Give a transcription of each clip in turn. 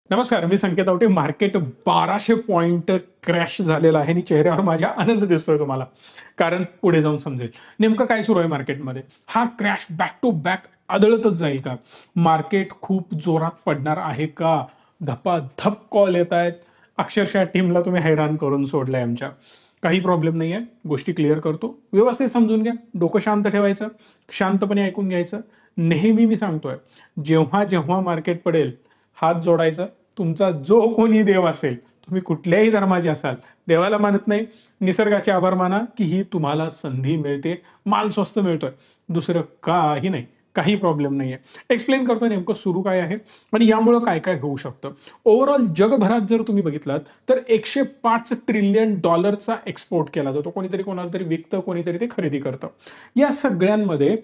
नमस्कार, मी संकेत Awate. Market 1200 point crash झालेला आहे आणि चेहऱ्यावर माझ्या आनंद दिसतोय तुम्हाला, कारण पुढे जाऊन समजेल नेमकं काय सुरू आहे मार्केटमध्ये. हा क्रॅश बॅक टू बॅक आदळतच जाईल का? मार्केट खूप जोरात पडणार आहे का? धपाधप कॉल येत आहेत. अक्षरशः टीमला तुम्ही हैराण करून सोडलंय आमच्या. काही प्रॉब्लेम नाहीये, गोष्टी क्लिअर करतो. व्यवस्थित समजून घ्या, डोकं शांत ठेवायचं, शांतपणे ऐकून घ्यायचं. नेहमी मी सांगतोय, जेव्हा जेव्हा मार्केट पडेल हात जोडायचा. तुमचा जो कोणी देव असेल, तुम्ही कुठल्याही धर्माचे असाल, देवाला मानत नाही, निसर्गाचे आभार माना की ही तुम्हाला संधी मिळते, माल स्वस्त मिळतोय. दुसरं काही नाही, काही प्रॉब्लेम नाहीये. एक्सप्लेन करतो नेमकं सुरू काय आहे आणि यामुळे काय काय होऊ शकतं. ओव्हरऑल जगभरात जर तुम्ही बघितलात तर 105 ट्रिलियन डॉलरचा एक्सपोर्ट केला जातो. कोणीतरी कोणाला तरी विकतं, कोणीतरी ते खरेदी करतं. या सगळ्यांमध्ये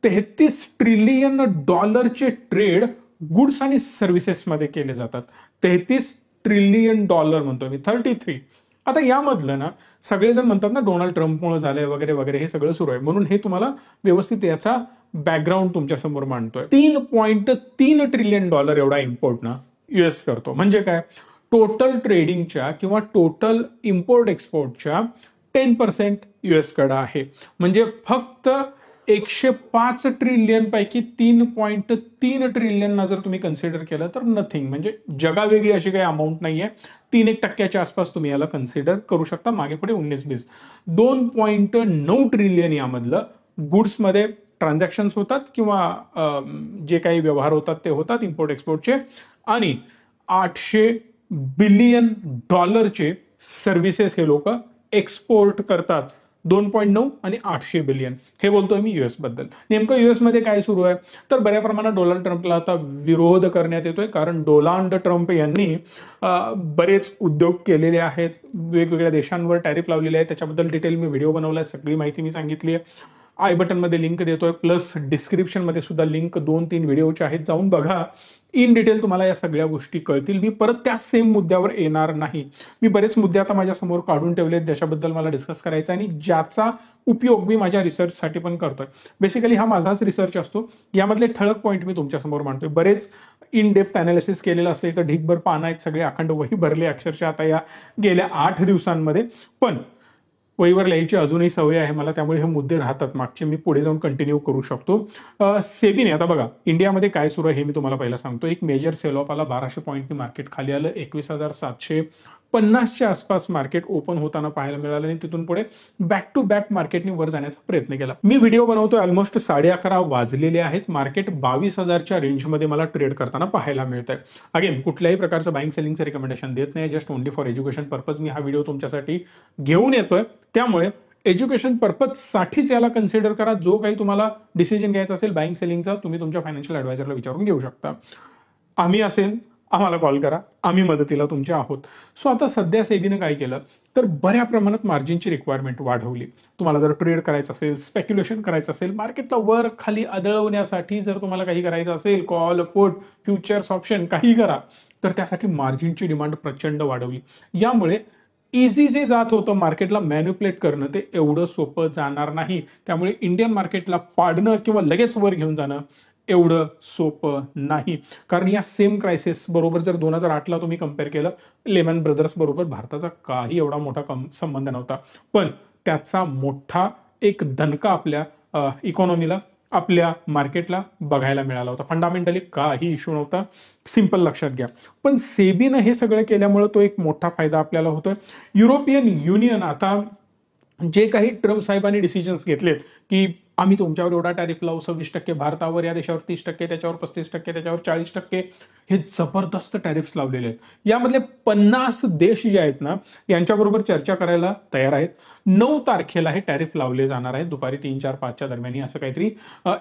33 ट्रिलियन डॉलरचे ट्रेड गुड्स आणि सर्व्हिसेसमध्ये केले जातात. 33 ट्रिलियन डॉलर म्हणतो मी, 33. आता यामधलं ना सगळेजण म्हणतात ना डोनाल्ड ट्रम्पमुळे झालंय वगैरे वगैरे, हे सगळं सुरू आहे. म्हणून हे तुम्हाला व्यवस्थित याचा बॅकग्राऊंड तुमच्या समोर मांडतोय. 3.3 ट्रिलियन डॉलर एवढा इम्पोर्ट ना युएस करतो. म्हणजे काय, टोटल ट्रेडिंगच्या किंवा टोटल इम्पोर्ट एक्सपोर्टच्या 10% युएस कडे आहे. म्हणजे फक्त 105 ट्रिलियन पैकी 3.3 ट्रिलियन जर तुम्ही कन्सिडर केलं तर नथिंग, म्हणजे जगावेगळी अशी काही अमाऊंट नाहीये. 3% आसपास तुम्ही याला कन्सिडर करू शकता. मागे पुढे 19-20 2.9 ट्रिलियन यामधलं गुड्समध्ये ट्रान्झॅक्शन्स होतात किंवा जे काही व्यवहार होतात ते होतात इम्पोर्ट एक्सपोर्टचे, आणि 800 बिलियन डॉलरचे सर्व्हिसेस हे लोक एक्सपोर्ट करतात. 2.9 आणि 800 बिलियन, हे बोलतोय मी युएस बद्दल. नेमकं युएस मध्ये काय सुरू आहे तर बऱ्या प्रमाणात डोनाल्ड ट्रम्पला आता विरोध करण्यात येतोय, कारण डोनाल्ड ट्रम्प यांनी बरेच उद्योग केलेले आहेत, वेगवेगळ्या देशांवर टॅरिफ लावलेले आहेत. त्याच्याबद्दल डिटेल मी व्हिडिओ बनवलाय, सगळी माहिती मी सांगितली आहे. आय बटन मध्ये लिंक देतोय, प्लस डिस्क्रिप्शन मध्ये सुद्धा लिंक 2-3 व्हिडिओचे आहेत, जाऊन बघा. इन डिटेल तुम्हाला या सगळ्या गोष्टी कळतील. मी परत त्या सेम मुद्द्यावर येणार नाही. मी बरेच मुद्दे आता माझ्या समोर काढून ठेवलेत ज्याच्याबद्दल मला डिस्कस करायचा आणि ज्याचा उपयोग मी माझ्या रिसर्चसाठी पण करतोय. बेसिकली हा माझाच रिसर्च असतो. यामधले ठळक पॉईंट मी तुमच्या समोर मांडतोय. बरेच इन डेप्थ अनालिसिस केलेलं असते, तर ढीकभर पानं आहेत, सगळे अखंड वही भरले अक्षरशः आता या गेल्या 8 दिवसांमध्ये. पण वहीवर लिहायची अजूनही सवय आहे मला, त्यामुळे हे मुद्दे राहतात मागचे, मी पुढे जाऊन कंटिन्यू करू शकतो. सेबीने आता बघा इंडियामध्ये काय सुरू आहे हे मी तुम्हाला पहिला सांगतो. एक मेजर सेल ऑफ आला, 1200 पॉईंटनी मार्केट खाली आलं. 21,750च्या आसपास मार्केट ओपन होताना पाहायला मिळालं आणि तिथून पुढे बॅक टू बॅक मार्केटने वर जाण्याचा प्रयत्न केला. मी व्हिडिओ बनवतोय, ऑलमोस्ट 11:30 वाजलेले आहेत. मार्केट 22,000च्या रेंजमध्ये मला ट्रेड करताना पाहायला मिळत आहे. अगेन कुठल्याही प्रकारचं बाईंग सेलिंगचं रिकमेंडेशन देत नाही, just only for education purpose मी हा व्हिडिओ तुमच्यासाठी घेऊन येतोय. त्यामुळे एज्युकेशन पर्पज साठीच याला कन्सिडर करा. जो काही तुम्हाला डिसिजन घ्यायचा असेल बाईंग सेलिंगचा, तुम्ही तुमच्या फायनान्शियल ऍडवायझरला विचारून घेऊ शकता. आम्ही असेल, आम्हाला कॉल करा, आम्ही मदतीला तुमच्या आहोत. सो आता सध्या सेबीने काय केलं तर बऱ्या प्रमाणात मार्जिनची रिक्वायरमेंट वाढवली. तुम्हाला जर ट्रेड करायचं असेल, स्पेक्युलेशन करायचं असेल, मार्केटला वर खाली आदळवण्यासाठी जर तुम्हाला काही करायचं असेल, कॉल, पुट, फ्युचर्स, ऑप्शन काही करा, तर त्यासाठी मार्जिनची डिमांड प्रचंड वाढवली. यामुळे इझी जे जात होतं मार्केटला मॅन्युप्युलेट करणं, ते एवढं सोपं जाणार नाही. त्यामुळे इंडियन मार्केटला पाडणं किंवा लगेच वर घेऊन जाणं एवढं सोपं नाही. कारण या सेम क्रायसिस बरोबर जर 2008ला तुम्ही कम्पेअर केलं, लेमन ब्रदर्स बरोबर भारताचा काही एवढा मोठा संबंध नव्हता, पण त्याचा मोठा एक दणका आपल्या इकॉनॉमीला, आपल्या मार्केटला बघायला मिळाला होता. फंडामेंटली काही इश्यू नव्हता, सिंपल लक्षात घ्या. पण सेबीनं हे सगळं केल्यामुळे तो एक मोठा फायदा आपल्याला होतोय. युरोपियन युनियन आता जे काही ट्रम्प साहेबांनी डिसिजन्स घेतलेत की आम्ही तुमच्यावर एवढा टॅरिफ लावू, 26% भारतावर, या देशावर 30%, त्याच्यावर 35%, त्याच्यावर 40%, हे जबरदस्त टॅरिफ्स लावलेले आहेत. यामधले 50 देश जे आहेत ना यांच्याबरोबर चर्चा करायला तयार आहेत. 9 तारखेला हे टॅरिफ लावले जाणार आहेत, दुपारी 3, 4, 5च्या दरम्यान असं काहीतरी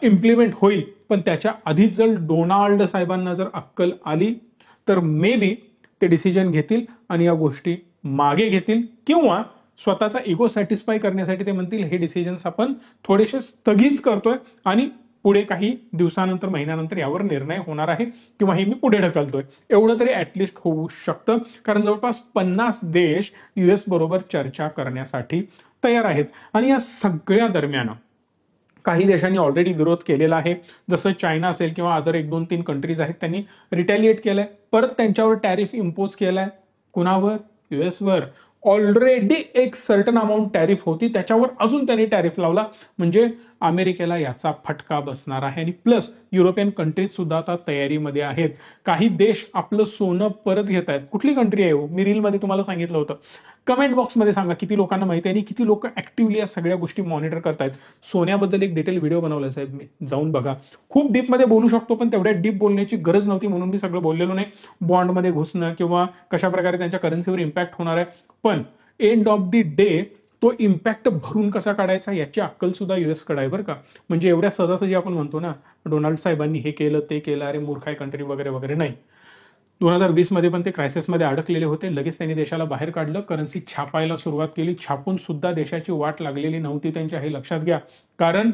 इम्प्लिमेंट होईल. पण त्याच्या आधीच जर डोनाल्ड साहेबांना जर अक्कल आली तर मे बी ते डिसिजन घेतील आणि या गोष्टी मागे घेतील, किंवा स्वतःचा इगो सॅटिस्फाय करण्यासाठी ते म्हणतील हे डिसिजन्स आपण थोडेसे स्थगित करतोय आणि पुढे काही दिवसानंतर, महिन्यानंतर यावर निर्णय होणार आहे किंवा हे मी पुढे ढकलतोय. एवढं तरी ऍटलिस्ट होऊ शकतं, कारण जवळपास 50 देश युएस बरोबर चर्चा करण्यासाठी तयार आहेत. आणि या सगळ्या दरम्यान काही देशांनी ऑलरेडी विरोध केलेला आहे, जसं चायना असेल किंवा अदर 1-2-3 कंट्रीज आहेत, त्यांनी रिटॅलिएट केलंय. परत त्यांच्यावर टॅरिफ इम्पोज केलाय. कुणावर? युएसवर. ऑलरेडी एक सर्टन अमाऊंट टॅरिफ होती, त्याच्यावर अजून त्यांनी टॅरिफ लावला. म्हणजे अमेरिकेला याचा फटका बसणार आहे. आणि प्लस युरोपियन कंट्रीज सुद्धा आता तयारीमध्ये आहेत. काही देश आपलं सोनं परत घेत आहेत. कुठली कंट्री आहे? मी रीलमध्ये तुम्हाला सांगितलं होतं. कमेंट बॉक्समध्ये सांगा किती लोकांना माहिती आहे आणि किती लोक ऍक्टिव्हली या सगळ्या गोष्टी मॉनिटर करतायत. सोन्याबद्दल एक डिटेल व्हिडिओ बनवला साहेब मी, जाऊन बघा. खूप डीपमध्ये बोलू शकतो, पण तेवढ्या डीप बोलण्याची गरज नव्हती म्हणून मी सगळं बोललेलो नाही. बॉन्डमध्ये घुसणं किंवा कशा प्रकारे त्यांच्या करन्सीवर इम्पॅक्ट होणार आहे, पण एंड ऑफ द डे तो इम्पॅक्ट भरून कसा काढायचा याची अक्कल सुद्धा युएसकडे आहे बरं का. म्हणजे एवढ्या सहजासहजी आपण म्हणतो ना डोनाल्ड साहेबांनी हे केलं ते केलं, अरे मूर्खाय कंट्री वगैरे वगैरे, नाही. 2020 मध्ये पण ते क्रायसिसमध्ये अडकलेले होते. लगेच त्यांनी देशाला बाहेर काढलं, करन्सी छापायला सुरुवात केली. छापून सुद्धा देशाची वाट लागलेली नव्हती त्यांच्या, हे लक्षात घ्या. कारण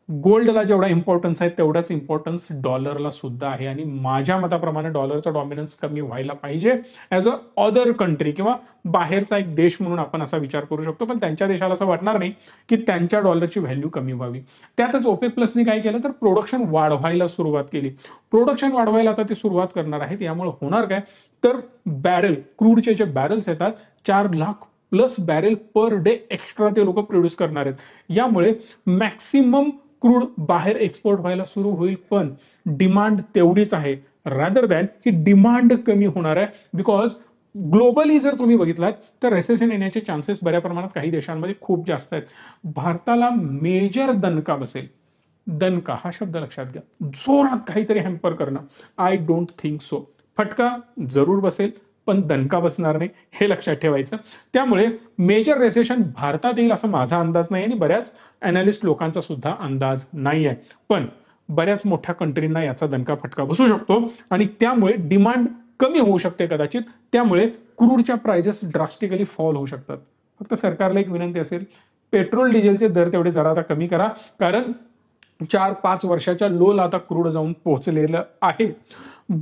गोल्डला जेवढा इम्पॉर्टन्स आहे तेवढाच इम्पॉर्टन्स डॉलरला सुद्धा आहे. आणि माझ्या मताप्रमाणे डॉलरचा डॉमिनन्स कमी व्हायला पाहिजे ऍज अ अदर कंट्री किंवा बाहेरचा एक देश म्हणून आपण असा विचार करू शकतो. पण त्यांच्या देशाला असं वाटणार नाही की त्यांच्या डॉलरची व्हॅल्यू कमी व्हावी. त्यातच ओपेक प्लसने काय केलं तर प्रोडक्शन वाढवायला सुरुवात केली. प्रोडक्शन वाढवायला आता ते सुरुवात करणार आहेत. यामुळे होणार काय तर बॅरेल, क्रूडचे जे बॅरल्स येतात 4 lakh plus Barré per day extra ते लोक प्रोड्यूस करणार आहेत. यामुळे मॅक्सिमम क्रूड बाहेर एक्सपोर्ट व्हायला सुरू होईल. पण डिमांड तेवढीच आहे, रादर दॅन ही डिमांड कमी होणार आहे. बिकॉज ग्लोबली जर तुम्ही बघितलात तर रेसेशन येण्याचे चान्सेस बऱ्या प्रमाणात काही देशांमध्ये खूप जास्त आहेत. भारताला मेजर दणका बसेल. दणका हा शब्द लक्षात घ्या, जोरात काहीतरी हॅम्पर करणं. I don't think so. फटका जरूर बसेल पण दणका बसणार नाही, हे लक्षात ठेवायचं. त्यामुळे मेजर रेसेशन भारतात येईल असं माझा अंदाज नाही आणि बऱ्याच अनालिस्ट लोकांचा सुद्धा अंदाज नाही आहे. पण बऱ्याच मोठ्या कंट्रींना याचा दणका फटका बसू शकतो आणि त्यामुळे डिमांड कमी होऊ शकते कदाचित. त्यामुळे क्रूडच्या प्राइसेस ड्रास्टिकली फॉल होऊ शकतात. फक्त सरकारला एक विनंती असेल, पेट्रोल डिझेलचे दर तेवढे जरा आता कमी करा, कारण 4-5 वर्षाच्या लोला आता क्रूड जाऊन पोहोचलेलं आहे.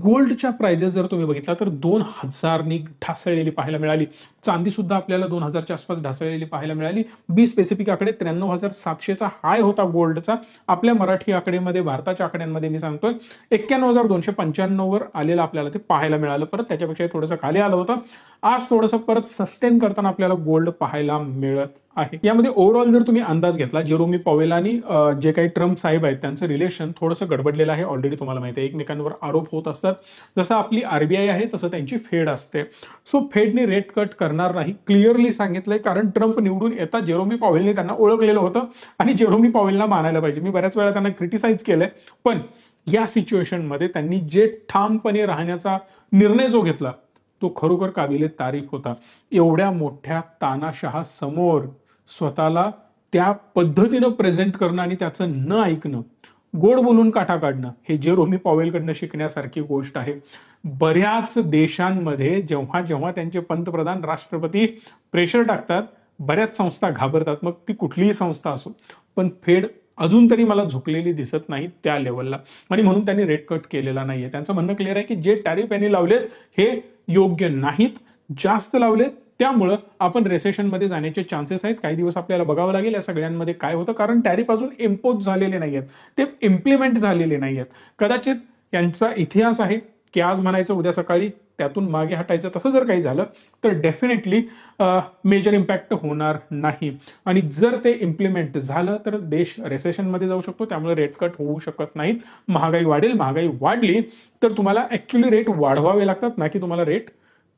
गोल्डच्या प्राइजेस जर तुम्ही बघितला तर 2000 ढासळलेली पाहायला मिळाली. चांदी सुद्धा आपल्याला 2000च्या आसपास ढासळलेली पाहायला मिळाली. बी स्पेसिफिक आकडे 93,700चा हाय होता गोल्डचा. आपल्या मराठी आकडेमध्ये, भारताच्या आकड्यांमध्ये मी सांगतोय 91,295 वर आलेलं आपल्याला ते पाहायला मिळालं. परत त्याच्यापेक्षा थोडंसं खाली आलं होतं. आज थोडंसं परत सस्टेन करताना आपल्याला गोल्ड पाहायला मिळत आहे. यामध्ये ओव्हरऑल जर तुम्ही अंदाज घेतला, जेरोमी पॉवेल आणि जे काही ट्रम्प साहेब आहेत त्यांचं रिलेशन थोडंसं गडबडलेलं आहे. ऑलरेडी तुम्हाला माहिती आहे, एकमेकांवर आरोप होत असतात. जसं आपली आरबीआय आहे तसं त्यांची फेड असते. सो फेडने रेट कट करणार नाही, क्लिअरली सांगितलंय. कारण ट्रम्प निवडून येतात जेरोमी पॉवेलने त्यांना ओळखलेलं होतं आणि जेरोमी पॉवेलला मानायला पाहिजे. मी बऱ्याच वेळा त्यांना क्रिटिसाइज केलंय, पण या सिच्युएशनमध्ये त्यांनी जे ठामपणे राहण्याचा निर्णय जो घेतला तो खरोखर काबिले तारीफ होता. एवढ्या मोठ्या तानाशहा समोर स्वतःला त्या पद्धतीनं प्रेझेंट करणं आणि त्याचं न ऐकणं, गोड बोलून काठा काढणं, हे जेरोमी पॉवेलकडनं शिकण्यासारखी गोष्ट आहे. बऱ्याच देशांमध्ये जेव्हा जेव्हा त्यांचे पंतप्रधान, राष्ट्रपती प्रेशर टाकतात, बऱ्याच संस्था घाबरतात, मग ती कुठलीही संस्था असो. पण फेड अजून तरी मला झुकलेली दिसत नाही त्या लेवलला, आणि म्हणून त्यांनी रेट कट केलेला नाहीये. त्यांचं म्हणणं क्लिअर आहे की जे टॅरिफ यांनी लावलेत हे योग्य नाहीत, जास्त लावलेत, त्यामुळं आपण रेसेशनमध्ये जाण्याचे चान्सेस आहेत. काही दिवस आपल्याला बघावं लागेल या सगळ्यांमध्ये काय होतं, कारण टॅरिफ अजून इम्पोज झालेले नाहीयेत, ते इम्प्लिमेंट झालेले नाहीयेत. कदाचित यांचा इतिहास आहे की आज म्हणायचं उद्या सकाळी त्यातून मागे हटायचं. तसं जर काही झालं तर डेफिनेटली मेजर इम्पॅक्ट होणार नाही. आणि जर ते इम्प्लिमेंट झालं तर देश रेसेशनमध्ये जाऊ शकतो. त्यामुळे रेट कट होऊ शकत नाहीत. महागाई वाढेल. महागाई वाढली तर तुम्हाला ऍक्च्युली रेट वाढवावे लागतात, ना की तुम्हाला रेट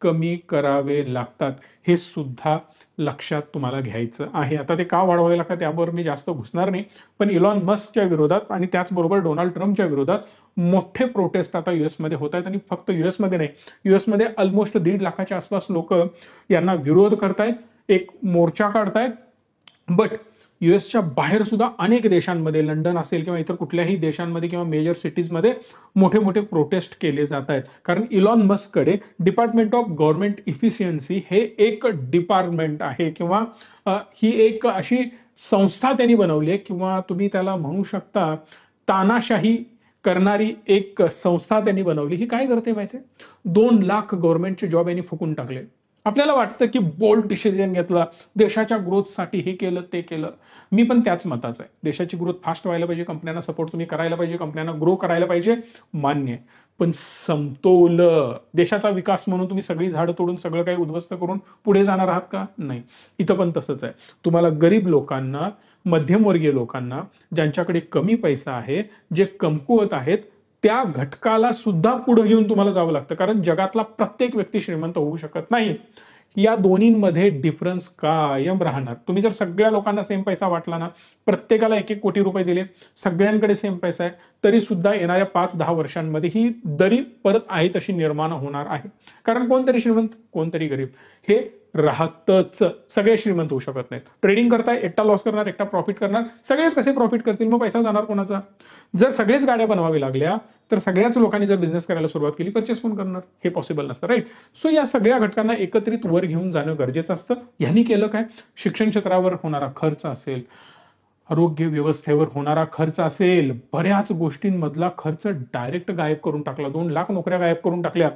कमी करावे लागतात. हे सुद्धा लक्षात तुम्हाला घ्यायचं आहे. आता ते का वाढवावे लागतात त्यावर मी जास्त घुसणार नाही, पण इलॉन मस्कच्या विरोधात आणि त्याचबरोबर डोनाल्ड ट्रम्पच्या विरोधात मोठे प्रोटेस्ट आता युएसमध्ये होत आहेत. आणि फक्त युएसमध्ये नाही, युएसमध्ये ऑलमोस्ट 1.5 लाखाच्या आसपास लोक यांना विरोध करतायत, एक मोर्चा काढतायत. बट युएसच्या बाहेर सुद्धा अनेक देशांमध्ये, लंडन असेल किंवा इतर कुठल्याही देशांमध्ये किंवा मेजर सिटीजमध्ये मोठे मोठे प्रोटेस्ट केले जात आहेत. कारण इलॉन मस्ककडे डिपार्टमेंट ऑफ गव्हर्नमेंट इफिशियन्सी हे एक डिपार्टमेंट आहे, किंवा ही एक अशी संस्था त्यांनी बनवली आहे, किंवा तुम्ही त्याला म्हणू शकता तानाशाही करणारी एक संस्था त्यांनी बनवली. ही काय करते माहितीये, 2 लाख गव्हर्नमेंटचे जॉब यांनी फुकून टाकले. आपल्याला वाटतं की बोल्ड डिसिजन घेतला, देशाच्या ग्रोथसाठी हे केलं ते केलं. मी पण त्याच मताचा आहे. देशाची ग्रोथ फास्ट व्हायला पाहिजे, कंपन्यांना सपोर्ट तुम्ही करायला पाहिजे, कंपन्यांना ग्रो करायला पाहिजे, मान्य आहे. पण समतोल देशाचा विकास म्हणून तुम्ही सगळी झाडं तोडून सगळं काही उद्ध्वस्त करून पुढे जाणार आहात का? नाही. इथं पण तसंच आहे. तुम्हाला गरीब लोकांना, मध्यमवर्गीय लोकांना, ज्यांच्याकडे कमी पैसा आहे, जे कमकुवत आहेत, त्या घटकाला सुद्धा पुढे घेऊन तुम्हाला जावं लागतं. कारण जगातला प्रत्येक व्यक्ती श्रीमंत होऊ शकत नाही. या दोन्हींमध्ये डिफरन्स कायम राहणार. तुम्ही जर सगळ्या लोकांना सेम पैसा वाटला ना, प्रत्येकाला 1-1 कोटी रुपये दिले, सगळ्यांकडे सेम पैसा आहे, तरी सुद्धा येणाऱ्या 5-10 वर्षांमध्ये ही दरी परत आहे तशी निर्माण होणार आहे. कारण कोणतरी श्रीमंत, कोणतरी गरीब हे राहतच. सगळे श्रीमंत होऊ शकत नाहीत. ट्रेडिंग करताय, एकटा लॉस करणार, एकटा प्रॉफिट करणार. सगळेच कसे प्रॉफिट करतील? मग पैसा जाणार कोणाचा? जर सगळेच गाड्या बनवावी लागल्या तर सगळ्याच लोकांनी जर बिझनेस करायला सुरुवात केली, परचेस कोण करणार? हे पॉसिबल नसतं, राईट? सो या सगळ्या घटकांना एकत्रित वर घेऊन जाणं गरजेचं असतं. यांनी केलं काय? शिक्षण क्षेत्रावर होणारा खर्च असेल, आरोग्य व्यवस्थेवर होणारा खर्च असेल, बऱ्याच गोष्टींमधला खर्च डायरेक्ट गायब करून टाकला. 2 लाख नोकऱ्या गायब करून टाकल्या.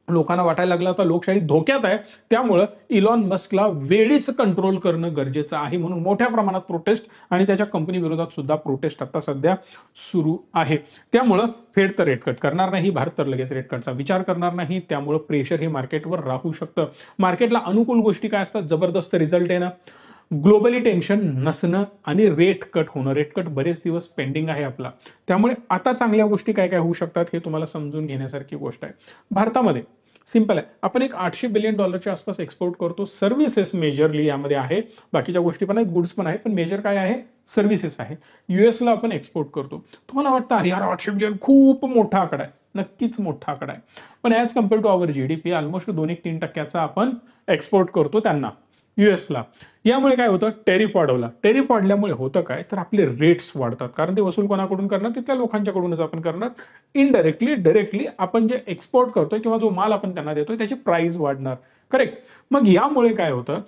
लोकांना वाटायला लागलं आता लोकशाही धोक्यात आहे, त्यामुळं इलॉन मस्कला वेळीच कंट्रोल करणं गरजेचं आहे. म्हणून मोठ्या प्रमाणात प्रोटेस्ट आणि त्याच्या कंपनी विरोधात सुद्धा प्रोटेस्ट आता सध्या सुरू आहे. त्यामुळं फेड तर रेट कट करणार नाही, भारत तर लगेच रेट कटचा विचार करणार नाही. त्यामुळं प्रेशर हे मार्केटवर राहू शकतं. मार्केटला अनुकूल गोष्टी काय असतात? जबरदस्त रिझल्ट येणं, ग्लोबली टेन्शन नसणं आणि रेट कट होणं. रेट कट बरेच दिवस पेंडिंग आहे आपला. त्यामुळे आता चांगल्या गोष्टी काय काय होऊ शकतात हे तुम्हाला समजून घेण्यासारखी गोष्ट आहे. भारतामध्ये सिंपल आहे, आपण एक $800 बिलियन आसपास एक्सपोर्ट करतो. सर्व्हिसेस मेजरली यामध्ये आहे, बाकीच्या गोष्टी पण आहेत, गुड्स पण आहे, पण मेजर काय आहे? सर्व्हिसेस आहे. युएसला आपण एक्सपोर्ट करतो. तुम्हाला वाटतं अरे यार 800 बिलियन खूप मोठा आकडा आहे. नक्कीच मोठा आकडा आहे, पण as compare to our GDP almost 2-3% आपण एक्सपोर्ट करतो त्यांना, युएसला. यामुळे काय होतं? टेरिफ वाढवला. टेरिफ वाढल्यामुळे होतं काय? तर आपले रेट्स वाढतात. कारण ते वसूल कोणाकडून करणार? तिथल्या लोकांच्याकडूनच आपण करणार. इनडायरेक्टली, डायरेक्टली आपण जे एक्सपोर्ट करतोय किंवा जो माल आपण त्यांना देतोय त्याची प्राइस वाढणार. करेक्ट? मग यामुळे काय होतं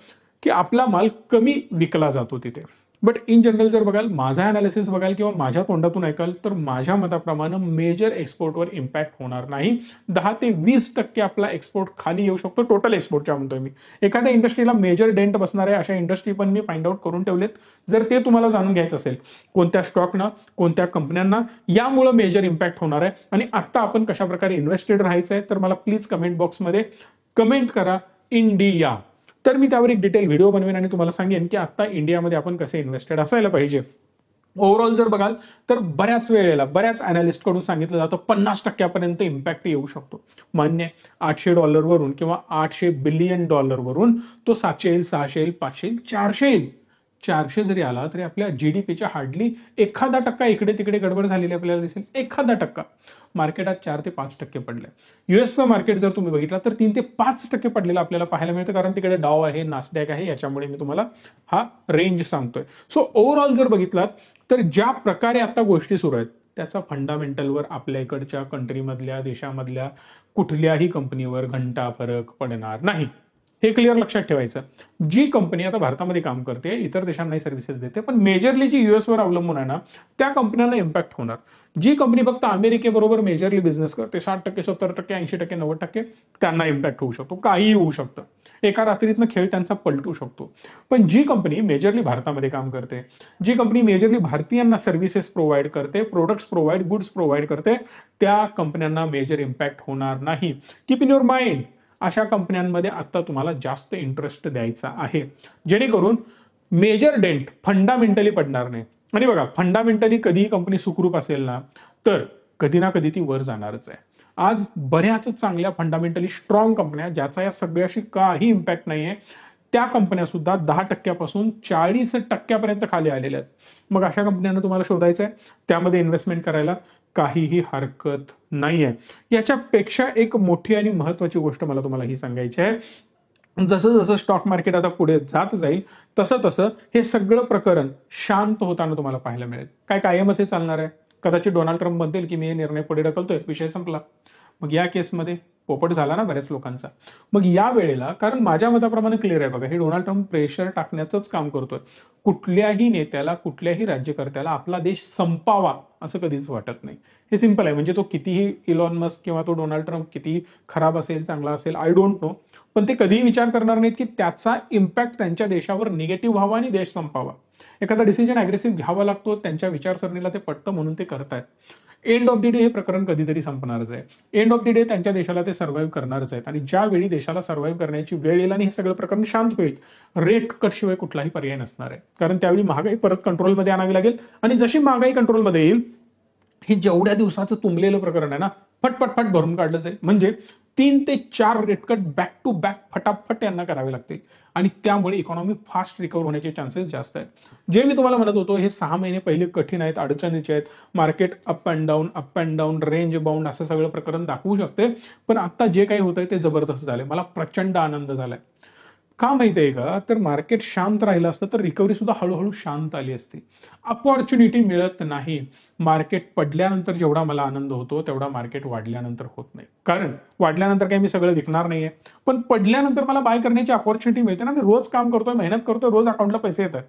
की आपला माल कमी विकला जातो तिथे. बट इन जनरल जर बघाल, माझा अनालिसिस बघाल किंवा माझ्या तोंडातून ऐकाल तर माझ्या मताप्रमाणे मेजर एक्सपोर्टवर इम्पॅक्ट होणार नाही. 10 ते 20% आपला एक्सपोर्ट खाली येऊ शकतो. टोटल एक्सपोर्टच्या म्हणतोय मी. एखाद्या इंडस्ट्रीला मेजर डेंट बसणार आहे अशा इंडस्ट्री पण मी फाइंड आउट करून ठेवलेत. जर ते तुम्हाला जाणून घ्यायचं असेल, कोणत्या स्टॉकना, कोणत्या कंपन्यांना यामुळे मेजर इम्पॅक्ट होणार आहे आणि आता आपण कशा प्रकारे इन्व्हेस्टेड राहायचं आहे, तर मला प्लीज कमेंट बॉक्समध्ये कमेंट करा इंडिया. तर मी त्यावर एक डिटेल व्हिडिओ बनवेन आणि तुम्हाला सांगेन की आता इंडियामध्ये आपण कसे इन्व्हेस्टेड असायला पाहिजे. ओव्हरऑल जर बघाल तर बऱ्याच वेळेला बऱ्याच अनालिस्ट कडून सांगितलं जातं 50% इम्पॅक्ट येऊ शकतो. मान्य, $800 वरून किंवा $800 बिलियन वरून तो 700 येईल, 600 येईल, 500 येईल, 400 येईल. 400 जरी आला तरी आपल्या जीडीपीच्या हार्डली 1% इकडे तिकडे गडबड झालेली आपल्याला दिसेल. 1% मार्केटात 4 ते 5% पडले. युएसचं मार्केट जर तुम्ही बघितलं तर 3 ते 5% पडलेलं आपल्याला पाहायला मिळतं, कारण तिकडे डाव आहे, नासडॅक आहे. याच्यामुळे मी तुम्हाला हा रेंज सांगतोय. सो ओव्हरऑल जर बघितलात तर ज्या प्रकारे आता गोष्टी सुरू आहेत त्याचा फंडामेंटलवर आपल्या इकडच्या कंट्रीमधल्या, देशामधल्या कुठल्याही कंपनीवर घंटा फरक पडणार नाही. हे क्लिअर लक्षात ठेवायचं. जी कंपनी आता भारतामध्ये काम करते, इतर देशांनाही सर्व्हिसेस देते, पण मेजरली जी युएसवर अवलंबून आहे ना, त्या कंपन्यांना इम्पॅक्ट होणार. जी कंपनी फक्त अमेरिकेबरोबर मेजरली बिझनेस करते, 60%, 70%, 80%, 90%, त्यांना इम्पॅक्ट होऊ शकतो. काहीही होऊ शकतं. एका रात्रीतनं खेळ त्यांचा पलटू शकतो. पण जी कंपनी मेजरली भारतामध्ये काम करते, जी कंपनी मेजरली भारतीयांना सर्व्हिसेस प्रोव्हाइड करते, प्रोडक्ट्स प्रोव्हाइड, गुड्स प्रोव्हाइड करते, त्या कंपन्यांना मेजर इम्पॅक्ट होणार नाही. कीप इन युअर माइंड, अशा कंपन्यांमध्ये आता तुम्हाला जास्त इंटरेस्ट द्यायचा आहे, जेणेकरून मेजर डेंट फंडामेंटली पडणार नाही. आणि बघा, फंडामेंटली कधीही कंपनी सुखरूप असेल ना, तर कधी ना कधी ती वर जाणारच आहे. आज बऱ्याच चांगल्या फंडामेंटली स्ट्रॉंग कंपन्या, ज्याचा या सगळ्याशी काही इम्पॅक्ट नाहीये, त्या कंपन्या सुद्धा 10% पासून 40% खाली आलेल्या आहेत. मग अशा कंपन्यांना तुम्हाला शोधायचं आहे, त्यामध्ये इन्व्हेस्टमेंट करायला काहीही हरकत नाहीये. याच्यापेक्षा एक मोठी आणि महत्वाची गोष्ट मला तुम्हाला ही सांगायची आहे. जसं जसं स्टॉक मार्केट आता पुढे जात जाईल तसं तसं हे सगळं प्रकरण शांत होताना तुम्हाला पाहायला मिळेल. काय कायमच हे चालणार आहे? कदाचित डोनाल्ड ट्रम्प म्हणतील की मी हे निर्णय पुढे ढकलतोय, विषय संपला. मग या केसमध्ये पोपट झाला ना बऱ्याच लोकांचा. मग या वेळेला, कारण माझ्या मताप्रमाणे क्लिअर आहे बघा, हे डोनाल्ड ट्रम्प प्रेशर टाकण्याचंच काम करतोय. कुठल्याही नेत्याला, कुठल्याही राज्यकर्त्याला आपला देश संपावा असं कधीच वाटत नाही. हे सिंपल आहे. म्हणजे तो कितीही इलॉन मस्क किंवा तो डोनाल्ड ट्रम्प कितीही खराब असेल, चांगला असेल, आय डोंट नो, पण ते कधीही विचार करणार नाहीत की त्याचा इम्पॅक्ट त्यांच्या देशावर निगेटिव्ह व्हावा आणि देश संपावा. एखादा डिसिजन अग्रेसिव्ह घ्यावा लागतो, त्यांच्या विचारसरणीला ते पटतं म्हणून ते करतायत. एंड ऑफ द डे हे प्रकरण कधीतरी संपणारच आहे. एंड ऑफ द डे त्यांच्या देशाला ते सर्व्हाइव्ह करणारच आहेत. आणि ज्यावेळी देशाला सर्व्हाइव्ह करण्याची वेळ येईल आणि हे सगळं प्रकरण शांत होईल, रेट कट शिवाय कुठलाही पर्याय नसणार आहे. कारण त्यावेळी महागाई परत कंट्रोलमध्ये आणावी लागेल. आणि जशी महागाई कंट्रोलमध्ये येईल, हे जेवढ्या दिवसाचं तुंबलेलं प्रकरण आहे ना, फटफटफट भरून काढलं जाईल. म्हणजे 3 ते 4 rate cut back to back फटाफट यांना करावे लागतील. आणि त्यामुळे इकॉनॉमी फास्ट रिकव्हर होण्याचे चान्सेस जास्त आहेत. जे मी तुम्हाला म्हणत होतो, हे 6 महिने पहिले कठीण आहेत, अडचणीचे आहेत, market up and down, range bound असं सगळं प्रकरण दाखवू शकते. पण आता जे काही होतंय ते जबरदस्त झालंय. मला प्रचंड आनंद झालाय. का माहितीये का, तर मार्केट शांत राहिलं असतं तर रिकव्हरी सुद्धा हळूहळू शांत आली असती. अपॉर्च्युनिटी मिळत नाही. मार्केट पडल्यानंतर जेवढा मला आनंद होतो, तेवढा मार्केट वाढल्यानंतर होत नाही. कारण वाढल्यानंतर काही मी सगळं विकणार नाहीये, पण पडल्यानंतर मला बाय करण्याची अपॉर्च्युनिटी मिळते ना. मी रोज काम करतोय, मेहनत करतोय, रोज अकाउंटला पैसे येतात,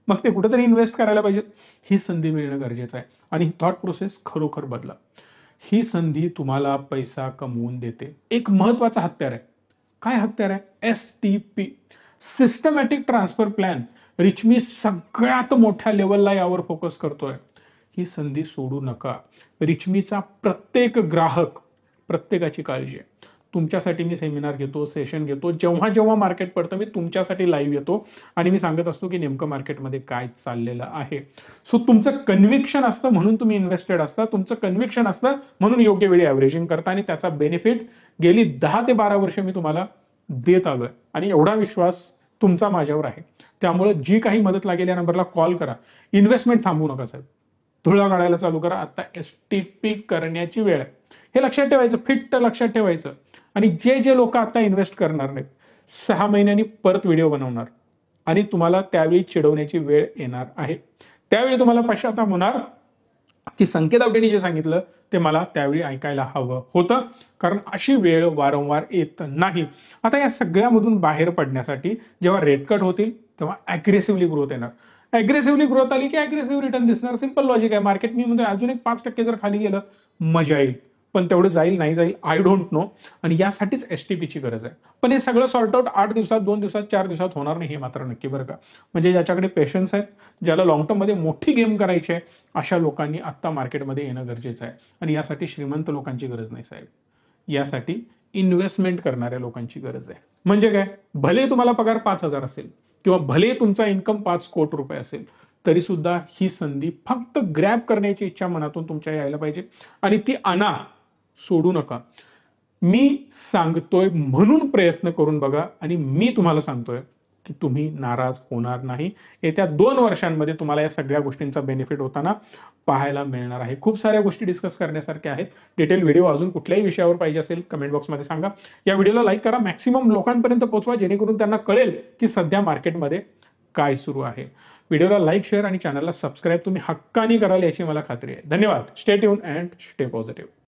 मग ते कुठेतरी इन्व्हेस्ट करायला पाहिजेत. ही संधी मिळणं गरजेचं आहे. आणि थॉट प्रोसेस खरोखर बदला. ही संधी तुम्हाला पैसा कमवून देते. एक महत्वाचा हत्यार आहे. काय हत्यार आहे? STP, systematic transfer plan. रिचमी सगळ्यात मोठ्या लेवलला यावर फोकस करतोय. ही संधी सोडू नका. रिचमीचा प्रत्येक ग्राहक, प्रत्येकाची काळजी आहे. तुमच्यासाठी मी सेमिनार घेतो, सेशन घेतो. जेव्हा जेव्हा मार्केट पडतं मी तुमच्यासाठी लाईव्ह येतो आणि मी सांगत असतो की नेमकं मार्केटमध्ये काय चाललेलं आहे. सो तुमचं कन्व्हिक्शन असतं म्हणून तुम्ही इन्व्हेस्टेड असता. तुमचं कन्व्हिक्शन असतं म्हणून योग्य वेळी ॲव्हरेजिंग करता. आणि त्याचा बेनिफिट गेली 10 ते 12 वर्ष मी तुम्हाला देत आलोय. आणि एवढा विश्वास तुमचा माझ्यावर आहे. त्यामुळे जी काही मदत लागेल या नंबरला कॉल करा. इन्व्हेस्टमेंट थांबवू नका साहेब. धुळा काढायला चालू करा. आता STP करण्याची वेळ आहे. हे लक्षात ठेवायचं, फिट लक्षात ठेवायचं. आणि जे जे लोक आता इन्व्हेस्ट करणार नाहीत, 6 महिन्यांनी परत व्हिडिओ बनवणार आणि तुम्हाला त्यावेळी चिडवण्याची वेळ येणार आहे. त्यावेळी तुम्हाला पश्चाताप होणार की संकेत आवटेंनी जे सांगितलं ते मला त्यावेळी ऐकायला हवं होतं. कारण अशी वेळ वारंवार येत नाही. आता या सगळ्यामधून बाहेर पडण्यासाठी जेव्हा रेट कट होतील तेव्हा अग्रेसिव्हली ग्रोथ येणार. अग्रेसिव्हली ग्रोथ आली की अग्रेसिव्ह रिटर्न दिसणार. सिंपल लॉजिक आहे. मार्केट मी म्हणतो अजून एक 5% जर खाली गेलं मजा येईल. पण तेवढं जाईल नाही जाईल आय डोंट नो. आणि यासाठीच STPची गरज आहे. पण हे सगळं सॉर्ट आउट 8 दिवसात, 2 दिवसात, 4 दिवसात होणार नाही हे मात्र नक्की बरं का. म्हणजे ज्याच्याकडे पेशन्स आहेत, ज्याला लॉंग टर्म मध्ये मोठी गेम करायची आहे, अशा लोकांनी आता मार्केटमध्ये येणं गरजेचं आहे. आणि यासाठी श्रीमंत लोकांची गरज नाही साहेब. यासाठी इन्व्हेस्टमेंट करणाऱ्या लोकांची गरज आहे. म्हणजे काय, भले तुम्हाला पगार 5,000 असेल किंवा भले तुमचा इन्कम 5 कोटी रुपये असेल, तरी सुद्धा ही संधी फक्त ग्रॅब करण्याची इच्छा मनातून तुमच्या यायला पाहिजे. आणि ती आणा, सोडू नका. मी सांगतोय म्हणून प्रयत्न करून बघा. आणि मी तुम्हाला सांगतोय की तुम्ही नाराज होणार नाही. येत्या 2 वर्षांमध्ये तुम्हाला या सगळ्या गोष्टींचा बेनिफिट होताना पाहायला मिळणार आहे. खूप साऱ्या गोष्टी डिस्कस करण्यासारख्या आहेत. डिटेल व्हिडिओ अजून कुठल्याही विषयावर पाहिजे असेल कमेंट बॉक्समध्ये सांगा. या व्हिडिओला लाईक करा, मॅक्सिमम लोकांपर्यंत पोहोचवा, जेणेकरून त्यांना कळेल की सध्या मार्केटमध्ये काय सुरू आहे. व्हिडिओला लाईक, शेअर आणि चॅनलला सबस्क्राईब तुम्ही हक्कानी कराल याची मला खात्री आहे. धन्यवाद. Stay tune and stay positive.